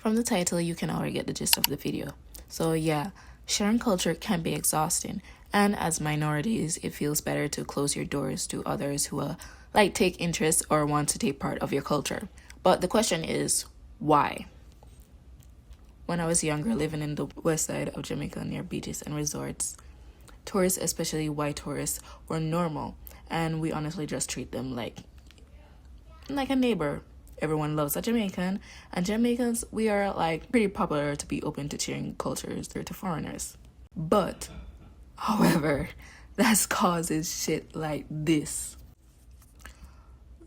From the title, you can already get the gist of the video. So yeah, sharing culture can be exhausting, and as minorities, it feels better to close your doors to others who take interest or want to take part of your culture. But the question is, why? When I was younger, living in the west side of Jamaica near beaches and resorts, tourists, especially white tourists, were normal, and we honestly just treat them like a neighbor. Everyone loves a Jamaican, and Jamaicans, we are pretty popular to be open to sharing cultures to foreigners. But, however, that causes shit like this.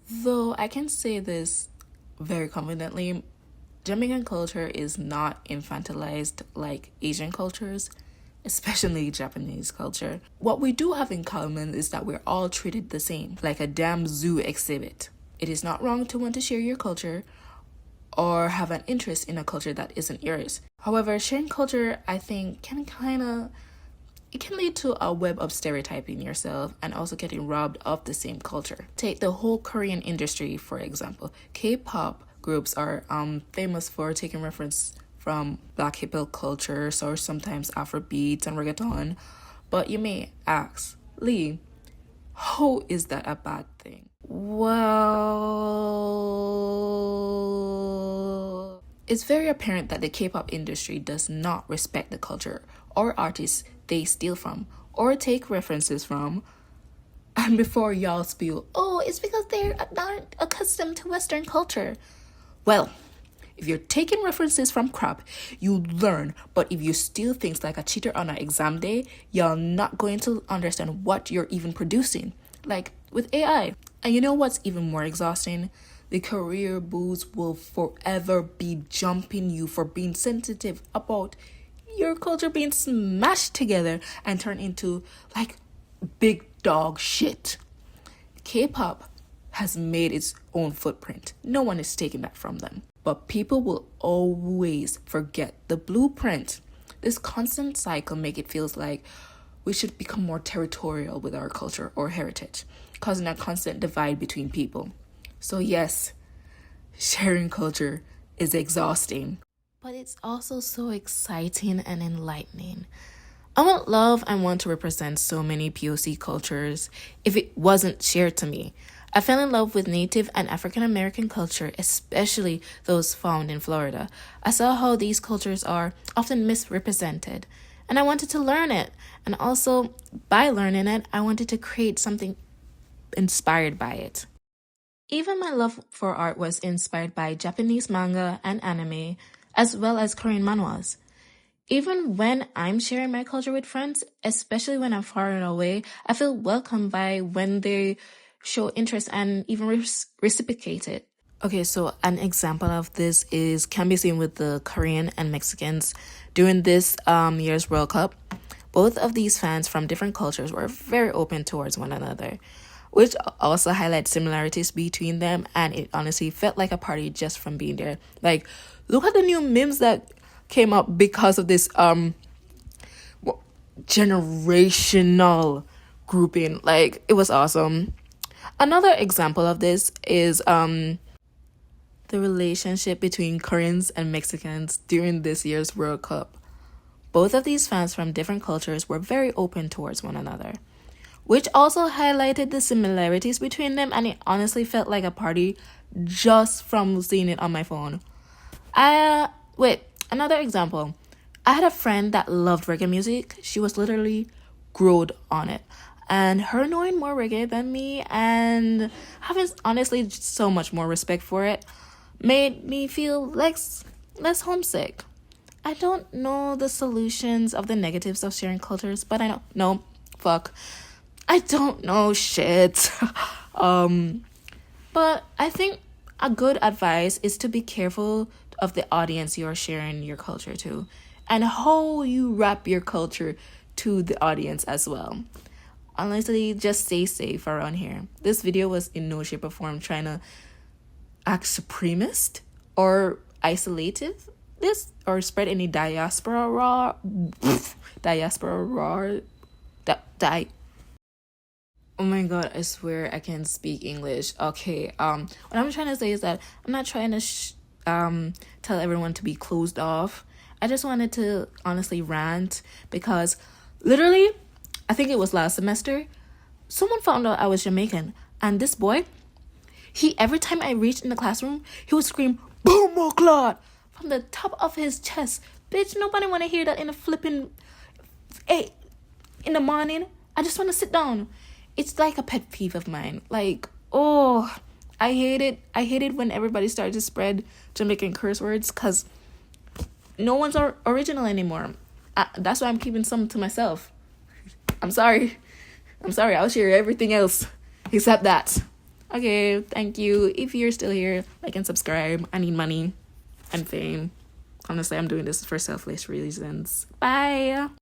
Though I can say this very confidently, Jamaican culture is not infantilized like Asian cultures, especially Japanese culture. What we do have in common is that we're all treated the same, like a damn zoo exhibit. It is not wrong to want to share your culture or have an interest in a culture that isn't yours. However, sharing culture, I think, it can lead to a web of stereotyping yourself and also getting robbed of the same culture. Take the whole Korean industry, for example. K-pop groups are famous for taking reference from black hip-hop cultures or sometimes Afrobeats and reggaeton. But you may ask, Lee, how is that a bad thing? Well, it's very apparent that the K-pop industry does not respect the culture or artists they steal from or take references from. And before y'all spew, oh, it's because they're not accustomed to Western culture. Well, if you're taking references from crap, you learn. But if you steal things like a cheater on an exam day, you're not going to understand what you're even producing. Like with AI. And you know what's even more exhausting? The career boosts will forever be jumping you for being sensitive about your culture being smashed together and turned into big dog shit. K-pop has made its own footprint. No one is taking that from them. But people will always forget the blueprint. This constant cycle makes it feels like we should become more territorial with our culture or heritage, causing a constant divide between people. So yes, sharing culture is exhausting. But it's also so exciting and enlightening. I would love and want to represent so many POC cultures if it wasn't shared to me. I fell in love with Native and African American culture, especially those found in Florida. I saw how these cultures are often misrepresented, and I wanted to learn it. And also, by learning it, I wanted to create something inspired by it. Even my love for art was inspired by Japanese manga and anime, as well as Korean manhwas. Even when I'm sharing my culture with friends, especially when I'm far and away, I feel welcomed by when they show interest and even reciprocate it. Okay, so an example of this can be seen with the Korean and Mexicans during this year's World Cup. Both of these fans from different cultures were very open towards one another, which also highlights similarities between them, and it honestly felt like a party just from being there. Look at the new memes that came up because of this generational grouping. It was awesome. Another example of this is the relationship between Koreans and Mexicans during this year's World Cup. Both of these fans from different cultures were very open towards one another, which also highlighted the similarities between them, and it honestly felt like a party just from seeing it on my phone. Another example. I had a friend that loved reggae music. She was literally growed on it. And her knowing more reggae than me and having honestly so much more respect for it made me feel less homesick. I don't know the solutions of the negatives of sharing cultures, but I don't know shit. But I think a good advice is to be careful of the audience you are sharing your culture to and how you wrap your culture to the audience as well. Honestly, just stay safe around here. This video was in no shape or form trying to act supremacist or isolative this or spread any diaspora. Oh my god, I swear I can't speak English. Okay, what I'm trying to say is that I'm not trying to tell everyone to be closed off. I just wanted to honestly rant because literally, I think it was last semester, someone found out I was Jamaican, and this boy, he every time I reached in the classroom, he would scream "Boom, clot" from the top of his chest. Bitch, nobody want to hear that in a flipping 8 in the morning. I just want to sit down. It's like a pet peeve of mine. Like, oh, I hate it. I hate it when everybody starts to spread Jamaican curse words because no one's original anymore. That's why I'm keeping some to myself. I'm sorry. I'll share everything else except that. Okay, thank you. If you're still here, like and subscribe. I need money and fame. Honestly, I'm doing this for selfless reasons. Bye.